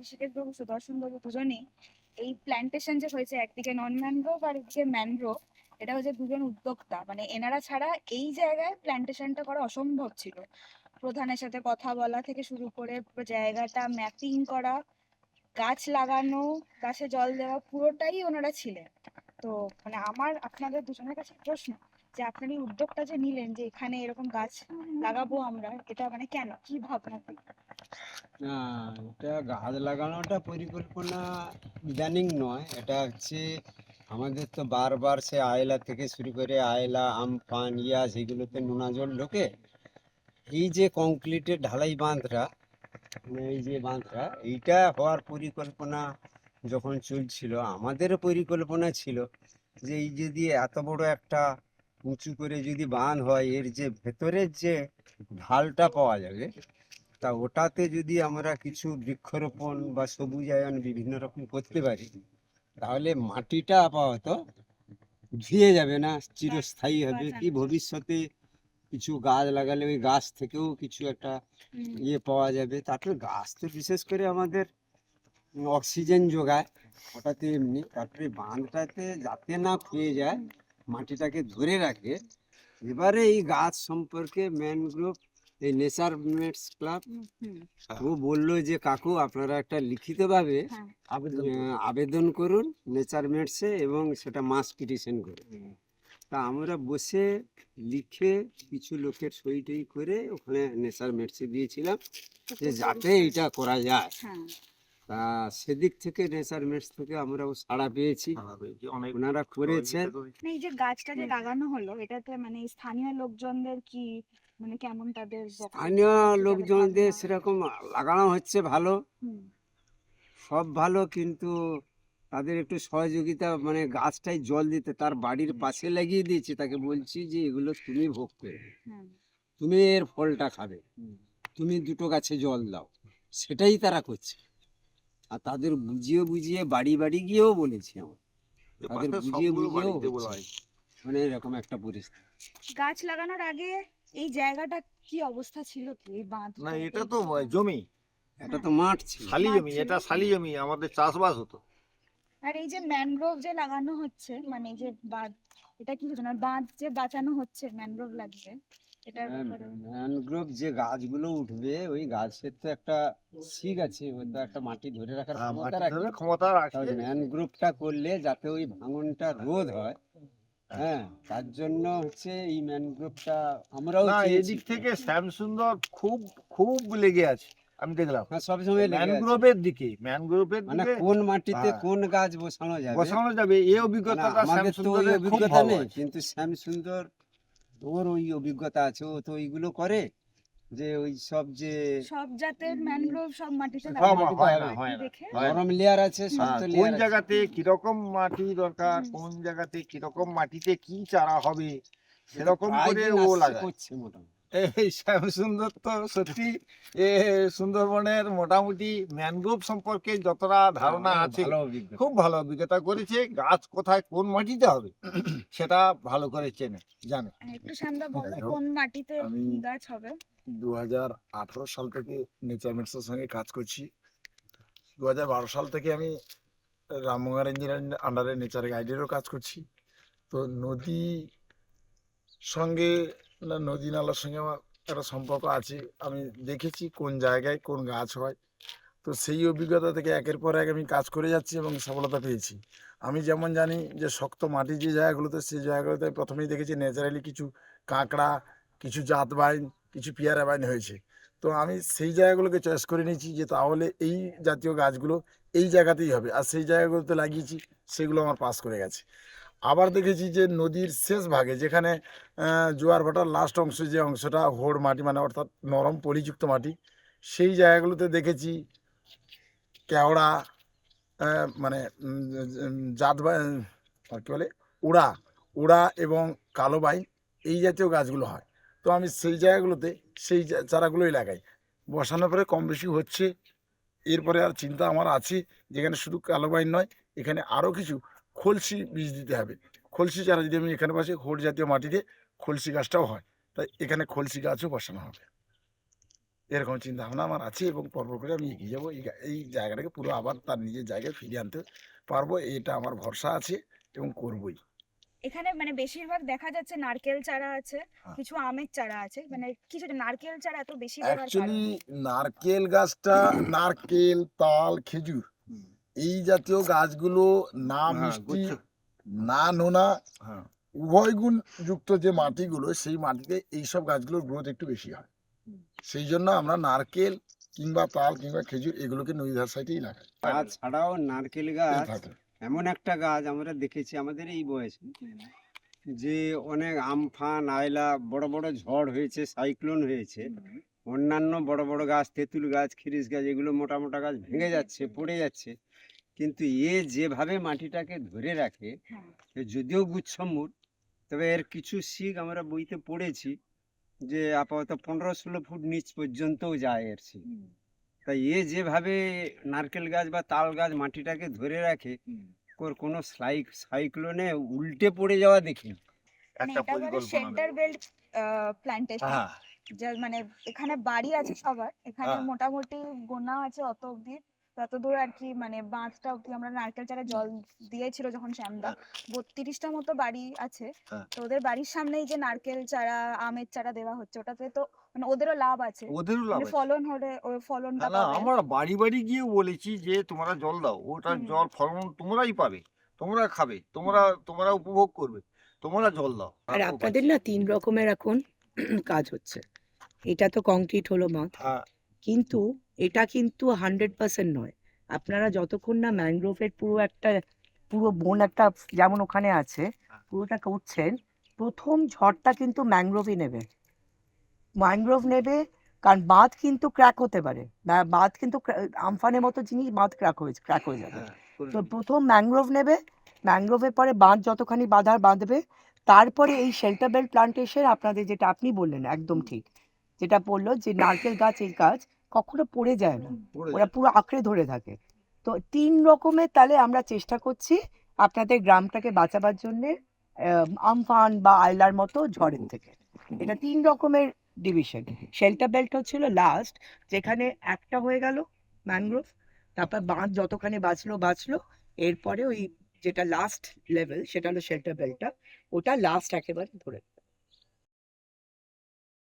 ঋষিকেশ বাবু, সুদর্শন বাবু দুজনেই এই প্ল্যান্টেশন যে হয়েছে, একদিকে নন ম্যানগ্রোভ আর একদিকে ম্যানগ্রোভ, এটা হচ্ছে দুজন উদ্যোক্তা। মানে এনারা ছাড়া এই জায়গায় প্ল্যান্টেশনটা করা অসম্ভব ছিল। প্রধানের সাথে কথা বলা থেকে শুরু করে পুরো জায়গাটা ম্যাপিং করা, গাছ লাগানো, গাছে জল দেওয়া, পুরোটাই ওনারা ছিলেন। তো মানে আমার আপনাদের দুজনের কাছে প্রশ্ন, যে আপনার এই উদ্যোগটা যে নিলেন যে এখানে এরকম গাছ লাগাবো আমরা, এটা মানে কেন, কি ভাবনা থেকে? না, এটা গাছ লাগানোটা পরিকল্পনা ইদানিং নয়। এটা হচ্ছে আমাদের তো বারবার সে আয়লা থেকে শুরু করে আয়লা, আমফান, ইয়াস এগুলোতে নোনা জল ঢোকে। এই যে কংক্রিটের ঢালাই বাঁধটা, মানে এই যে বাঁধটা, এইটা হওয়ার পরিকল্পনা যখন চলছিল, আমাদেরও পরিকল্পনা ছিল যে এই যদি এত বড় একটা উঁচু করে যদি বাঁধ হয়, এর যে ভেতরের যে ঢালটা পাওয়া যাবে, তা ওটাতে যদি আমরা কিছু বৃক্ষরোপণ বা সবুজায়ন বিভিন্ন রকম করতে পারি, তাহলে মাটিটা আপাতত ধুয়ে যাবে না, চিরস্থায়ী হবে। কি ভবিষ্যতে কিছু গাছ লাগালে ওই গাছ থেকেও কিছু একটা ইয়ে পাওয়া যাবে। তারপরে গাছ তো বিশেষ করে আমাদের অক্সিজেন যোগায়, ওটাতে এমনি। তারপরে বাঁধটাতে যাতে না ক্ষয়ে যায়, মাটিটাকে ধরে রাখে। এবারে এই গাছ সম্পর্কে ম্যানগ্রোভ, এই নেচার মেটস ক্লাব, ও বললো যে কাকু আপনারা একটা লিখিতভাবে আবেদন করুন নেচার মেটসে, এবং সেটা মাস পিটিশন করুন। তা আমরা বসে লিখে কিছু লোকের সই টই করে ওখানে নেচার মেটসে দিয়েছিলাম যে যাতে এটা করা যায়। তা সেদিক থেকে নেচার মেটস থেকে আমরাও সাড়া পেয়েছি, ওনারা করেছেন। মানে এই যে গাছটা যে লাগানো হলো, এটাতে মানে স্থানীয় লোকজনদের কি, মানে কেমন তাদের বক্তব্য, স্থানীয় কি তাদের লোকজনদের ভাবনা? সেরকম লাগানো হচ্ছে ভালো, হুম, সব ভালো, কিন্তু তাদের একটু সহযোগিতা, মানে গাছটায় জল দিতে তার বাড়ির পাশে লাগিয়ে দিয়েছি, তাকে বলছি যে এগুলো তুমি ভোগ করে, হুম, তুমি এর ফলটা খাবে, তুমি দুটো গাছে জল দাও। সেটাই তারা করছে। আর তাদের বুঝিয়ে বুঝিয়ে বাড়ি বাড়ি গিয়েও বলেছি আমার, তাদের বুঝিয়ে বুঝিয়েও হচ্ছে। মানে এরকম একটা পরিস্থিতি। গাছ লাগানোর আগে এই জায়গাটা কি অবস্থা ছিল, কি এই না, বাঁধটা? এটা তো জমি, এটা তো মাঠ ছিল। শালি মাঠ জমি, ছিল। এটা শালি জমি, আমাদের চাষবাস হতো। আর এই যে ম্যানগ্রোভ যে লাগানো হচ্ছে, মানে এই যে বাঁধ, এটা কি হচ্ছে না, বাঁধ যে বাঁচানো হচ্ছে ম্যানগ্রোভ লাগিয়ে, এটার ব্যাপারে? ম্যানগ্রোভ যে গাছগুলো উঠবে, ওই গাছের তো একটা শিক আছে, ওই তো একটা মাটি ধরে রাখার ক্ষমতা মাটি রাখে। ধরে ক্ষমতা রাখে। ম্যানগ্রোভটা করলে যাতে ওই ভাঙনটা রোধ হয়, হ্যাঁ, তার জন্য হচ্ছে এই ম্যানগ্রোভটা আমরাও না, চেয়েছি। এদিক থেকে শ্যামসুন্দর খুব খুব লেগে আছে, আমি দেখলাম। হ্যাঁ, সবসময় লেগে আছে। ম্যানগ্রোভের দিকে, ম্যানগ্রোভের মানে দিকে কোন মাটিতে হ্যাঁ, কোন গাছ বসানো যাবে, বসানো যাবে, এই মানে অভিজ্ঞতাটা আমাদের তো ওই শ্যামসুন্দরের খুব অভিজ্ঞতা ভালো নেই, আছে। কিন্তু শ্যামসুন্দর ওর ওই অভিজ্ঞতা আছে। ও তো ওইগুলো করে, যে ওই সব যে সব জাতের ম্যানগ্রোভ সব মাটিতে সব লাগানো মাটিতে হয় হবে না, না। হয় না, দেখে। হয় না। নরম লেয়ার আছে, শক্ত কোন লেয়ার আছে। জায়গাতে কিরকম মাটি দরকার, কোন জায়গাতে কিরকম মাটিতে কি চারা হবে, সেরকম প্রায় করে দিন ও আসছে, লাগায়। করছে মোটামুটি। এই শ্যামসুন্দর তো সত্যি এ সুন্দরবনের মোটামুটি ম্যানগ্রোভ সম্পর্কে যতটা ধারণা অনেক আছে, ভালো অভিজ্ঞতা। খুব ভালো অভিজ্ঞতা করেছে। গাছ কোথায় কোন মাটিতে হবে সেটা ভালো করে চেনে, জানে। একটু শ্যামদা বলো, যাই হোক, কোন মাটিতে আমি কি গাছ হবে? 2018 সাল থেকে নেচার মিটসের সঙ্গে কাজ করছি। 2012 সাল থেকে আমি রামগঙ্গা রেঞ্জের আন্ডারে নেচার গাইডেরও কাজ করছি। তো নদী সঙ্গে, না, নদী নালার সঙ্গে আমার একটা সম্পর্ক আছে। আমি দেখেছি কোন জায়গায় কোন গাছ হয়। তো সেই অভিজ্ঞতা থেকে একের পর এক আমি কাজ করে যাচ্ছি এবং সফলতা পেয়েছি। আমি যেমন জানি যে শক্ত মাটি যে জায়গাগুলোতে, সেই জায়গাগুলোতে প্রথমেই দেখেছি ন্যাচারালি কিছু কাঁকড়া, কিছু জাত বাইন, কিছু পেয়ারা বাইন হয়েছে। তো আমি সেই জায়গাগুলোকে চয়েস করে নিয়েছি যে তাহলে এই জাতীয় গাছগুলো এই জায়গাতেই হবে, আর সেই জায়গাগুলোতে লাগিয়েছি, সেগুলো আমার পাস করে গেছে। আবার দেখেছি যে নদীর শেষ ভাগে, যেখানে জোয়ার ভাটার লাস্ট অংশ, যে অংশটা হোড় মাটি, মানে অর্থাৎ নরম পলিযুক্ত মাটি, সেই জায়গাগুলোতে দেখেছি কেওড়া, মানে জাত বা আর কি বলে, উড়া, উড়া এবং কালো বাইন, এই জাতীয় গাছগুলো হয়। তো আমি সেই জায়গাগুলোতে সেই চারাগুলোই লাগাই। বসানোর পরে কম বেশি হচ্ছে। এরপরে আর চিন্তা আমার আছে, যেখানে শুধু কালো বাইন নয়, এখানে আরও কিছু খলসি বীজ দিতে হবে। খলসি চারা যদি আমি এখানে বসে, হোড় জাতীয় মাটিতে খলসি গাছটাও হয়, তাই এখানে খলসি গাছও বসানো হবে। এরকম চিন্তা ভাবনা আমার আছে এবং পরপর করে আমি এগিয়ে যাবো, এই জায়গাটাকে পুরো আবার তার নিজের জায়গায় ফিরিয়ে আনতে পারবো, এটা আমার ভরসা আছে এবং করবোই। এখানে মানে বেশিরভাগ দেখা যাচ্ছে নারকেল চারা আছে, হ্যাঁ। কিছু আমের চারা আছে, মানে কিছুটা নারকেল চারা এত বেশি দেওয়ার অ্যাকচুয়ালি কারণ? নারকেল গাছটা, নারকেল, তাল, খেজুর এই জাতীয় গাছগুলো না হ্যাঁ, মিষ্টি গুচ্ছ। না নোনা হ্যাঁ, উভয় গুণ যুক্ত যে মাটিগুলো, সেই মাটিতে এইসব গাছগুলোর গ্রোথ একটু বেশি হয়। সেই জন্য আমরা নারকেল কিংবা তাল কিংবা খেজুর এগুলোকে নদীধার সাইডেই লাগাই। তাছাড়াও নারকেল এই গাছ থাকে। এমন একটা গাছ আমরা দেখেছি আমাদের এই বয়সে, যে অনেক আমফান আয়লা বড় বড় ঝড় হয়েছে, সাইক্লোন হয়েছে, অন্যান্য বড় বড় গাছ, তেঁতুল গাছ, খিরিস গাছ, এগুলো মোটা মোটা গাছ ভেঙে যাচ্ছে, পড়ে যাচ্ছে, কিন্তু এ যেভাবে মাটিটাকে ধরে রাখে, হ্যাঁ। এ যদিও গুচ্ছমূল, তবে এর কিছু শিক আমরা বইতে পড়েছি যে আপাতত 15-16 ফুট নিচ পর্যন্তও যায় এর শিক। তাই এ যেভাবে নারকেল গাছ বা তাল গাছ মাটিটাকে ধরে রাখে, ওর কোনো সাইক্লোনে উল্টে পড়ে যাওয়া দেখিনি। মানে একটা এটা বলে পরিকল্পনা শেল্টার নেই। বেল্ট প্ল্যান্টেশন, হ্যাঁ, যে মানে এখানে বাড়ি আছে সবার, এখানে হ্যাঁ। মোটামুটি গোনা আছে অত অব্দি, ততদূর আর কি, মানে বাঁধটা অব্দি আমরা নারকেল চারা জল দিয়েছিল যখন শ্যামদা, 32টা মতো বাড়ি আছে। হ্যাঁ। তো ওদের বাড়ির সামনেই যে নারকেল চারা আমের চারা দেওয়া হচ্ছে, ওটাতে তো মানে ওদেরও লাভ আছে, ওদেরও লাভ মানে আছে। ফলন হলে ওই ফলনটা হ্যাঁ, না পাবে। আমরা বাড়ি বাড়ি গিয়েও বলেছি যে তোমরা জল দাও, ওটার হুম। জল ফলন তোমরাই পাবে, তোমরা খাবে, তোমরা উপভোগ করবে, তোমরা জল দাও। আর তারপর আপনাদের বাঁচি। না 3 রকমের এখন কাজ হচ্ছে। এটা তো কংক্রিট হলো বাঁধ, হ্যাঁ, কিন্তু এটা কিন্তু 100% নয়। আপনারা যতক্ষণ না ম্যানগ্রোভের পুরো বন একটা যেমন ওখানে আছে, পুরোটা করছেন, প্রথম ঝড়টা কিন্তু ম্যানগ্রোভই নেবে। ম্যানগ্রোভ নেবে, কারণ বাঁধ কিন্তু ক্র্যাক হতে পারে, বাঁধ কিন্তু আমফানের মতো জিনিস, বাঁধ ক্র্যাক হয়ে যাবে। হ্যাঁ, করে তো নিই। প্রথম ম্যানগ্রোভ নেবে, ম্যানগ্রোভের পরে বাঁধ যতখানি বাঁধার বাঁধবে, তারপরে এই শেল্টার বেল্ট প্লান্টেশন আপনাদের যেটা আপনি বললেন একদম ঠিক, যেটা বললো যে নারকেল গাছ এই গাছ কখনো পড়ে যায় না, করে ওরা যাই। পুরো আঁকড়ে ধরে থাকে। তো 3 রকমের তাহলে আমরা চেষ্টা করছি আপনাদের গ্রামটাকে বাঁচাবার জন্যে, আমফান বা আয়লার মতো ঝড়ের থেকে। এটা 3 রকমের ডিভিশন। শেল্টার বেল্ট হচ্ছিল লাস্ট, যেখানে একটা হয়ে গেল ম্যানগ্রোভ, তারপর বাঁধ যতখানি বাঁচলো, এরপরে ওই যেটা লাস্ট লেভেল সেটা হলো শেল্টার বেল্টটা, ওটা লাস্ট একেবারে ধরে।